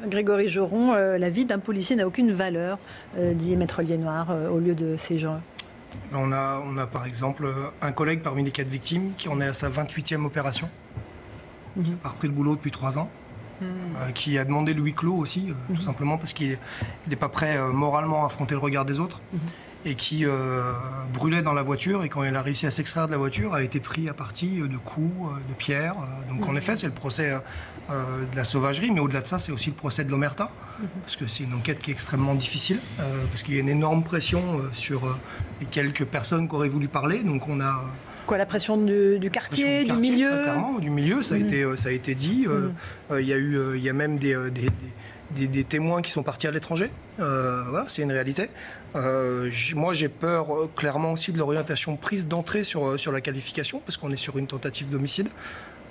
Grégory Joron, la vie d'un policier n'a aucune valeur, dit Maître Liénoir, au lieu de ces gens. On a par exemple un collègue parmi les 4 victimes qui en est à sa 28e opération, qui n'a pas repris le boulot depuis 3 ans, qui a demandé le huis clos aussi, tout simplement parce qu'il n'est pas prêt moralement à affronter le regard des autres, et qui brûlait dans la voiture, et quand il a réussi à s'extraire de la voiture, a été pris à partie de coups, de pierres. Donc en effet, c'est le procès de la sauvagerie, mais au-delà de ça, c'est aussi le procès de l'omerta, parce que c'est une enquête qui est extrêmement difficile, parce qu'il y a une énorme pression sur les quelques personnes qui auraient voulu parler. Donc on a... Quoi, la pression du quartier, du milieu? Clairement, du milieu, ça a été dit. Il y a même des témoins qui sont partis à l'étranger. Voilà, c'est une réalité. Moi, j'ai peur clairement aussi de l'orientation prise d'entrée sur la qualification, parce qu'on est sur une tentative d'homicide.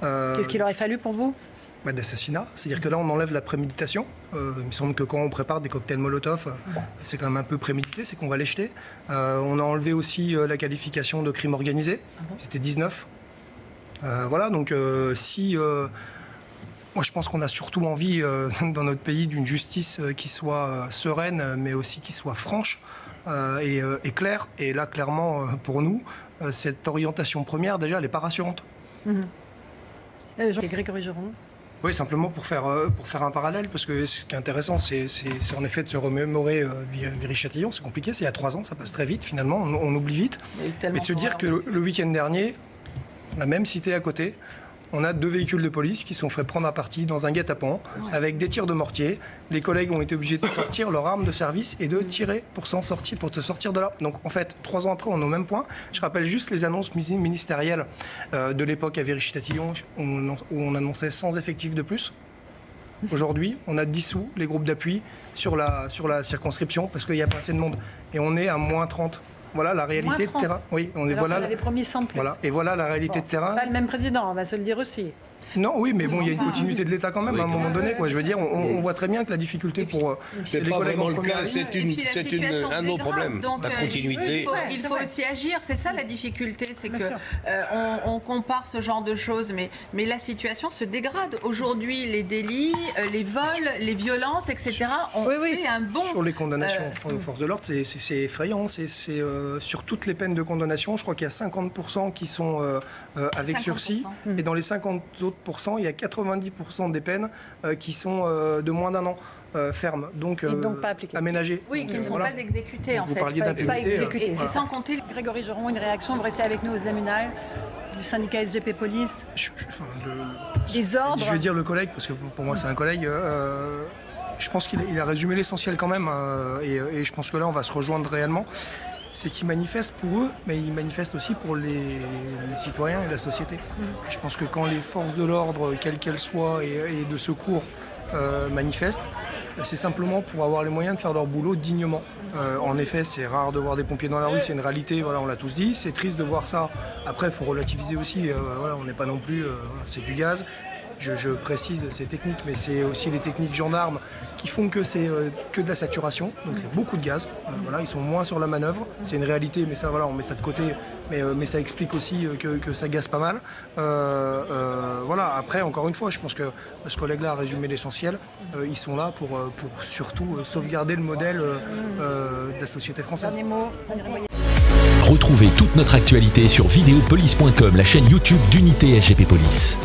Qu'est-ce qu'il aurait fallu pour vous? D'assassinat. C'est-à-dire que là, on enlève la préméditation. Il me semble que quand on prépare des cocktails Molotov, c'est quand même un peu prémédité, c'est qu'on va les jeter. On a enlevé aussi la qualification de crime organisé. C'était 19. Voilà, donc si... moi, je pense qu'on a surtout envie, dans notre pays, d'une justice qui soit sereine, mais aussi qui soit franche et claire. Et là, clairement, pour nous, cette orientation première, déjà, elle n'est pas rassurante. Grégory Joron. Oui, simplement pour faire un parallèle, parce que ce qui est intéressant, c'est en effet de se remémorer Viry-Châtillon. C'est compliqué, c'est il y a 3 ans, ça passe très vite finalement, on oublie vite. Mais de se dire que le week-end dernier, la même cité à côté, on a 2 véhicules de police qui sont fait prendre à partie dans un guet-apens avec des tirs de mortier. Les collègues ont été obligés de sortir leur arme de service et de tirer pour se sortir de là. Donc en fait, 3 ans après, on est au même point. Je rappelle juste les annonces ministérielles de l'époque à Viry-Châtillon où on annonçait 100 effectifs de plus. Aujourd'hui, on a dissous les groupes d'appui sur la circonscription parce qu'il n'y a pas assez de monde. Et on est à moins 30. Voilà la réalité de terrain. Oui, on a les premiers 100 de plus. Voilà, et voilà la réalité de terrain. Pas le même président, on va se le dire aussi. Non, oui, mais bon, il y a une continuité de l'État quand même, à un moment donné, quoi. Je veux dire, on voit très bien que la difficulté pour... C'est pas vraiment le cas, c'est un autre problème, la continuité. Il faut aussi agir, c'est ça la difficulté, c'est que on compare ce genre de choses, mais la situation se dégrade. Aujourd'hui, les délits, les vols, les violences, etc. ont fait un bond. Sur les condamnations aux forces de l'ordre, c'est effrayant. C'est sur toutes les peines de condamnation, je crois qu'il y a 50% qui sont avec sursis, et dans les 50 autres il y a 90% des peines qui sont de moins d'1 an fermes, donc pas aménagées. Oui, qui ne sont pas exécutées en fait. Vous parliez d'impunité. C'est sans compter. Grégory Joron, une réaction, vous restez avec nous, Osla Munaï, du syndicat SGP Police. Les ordres. Je vais dire le collègue, parce que pour moi c'est un collègue. Je pense qu'il a résumé l'essentiel quand même, et je pense que là on va se rejoindre réellement. C'est qu'ils manifestent pour eux, mais ils manifestent aussi pour les citoyens et la société. Je pense que quand les forces de l'ordre, quelles qu'elles soient, et de secours manifestent, c'est simplement pour avoir les moyens de faire leur boulot dignement. En effet, c'est rare de voir des pompiers dans la rue, c'est une réalité, voilà, on l'a tous dit. C'est triste de voir ça. Après, il faut relativiser aussi, voilà, on n'est pas non plus... voilà, c'est du gaz. Je précise ces techniques, mais c'est aussi les techniques gendarmes qui font que c'est que de la saturation, donc c'est beaucoup de gaz. Voilà, ils sont moins sur la manœuvre, c'est une réalité, mais ça, voilà, on met ça de côté, mais ça explique aussi que ça gaze pas mal. Voilà, après, encore une fois, je pense que ce collègue-là a résumé l'essentiel. Ils sont là pour surtout sauvegarder le modèle de la société française. Retrouvez toute notre actualité sur videopolice.com, la chaîne YouTube d'Unité SGP Police.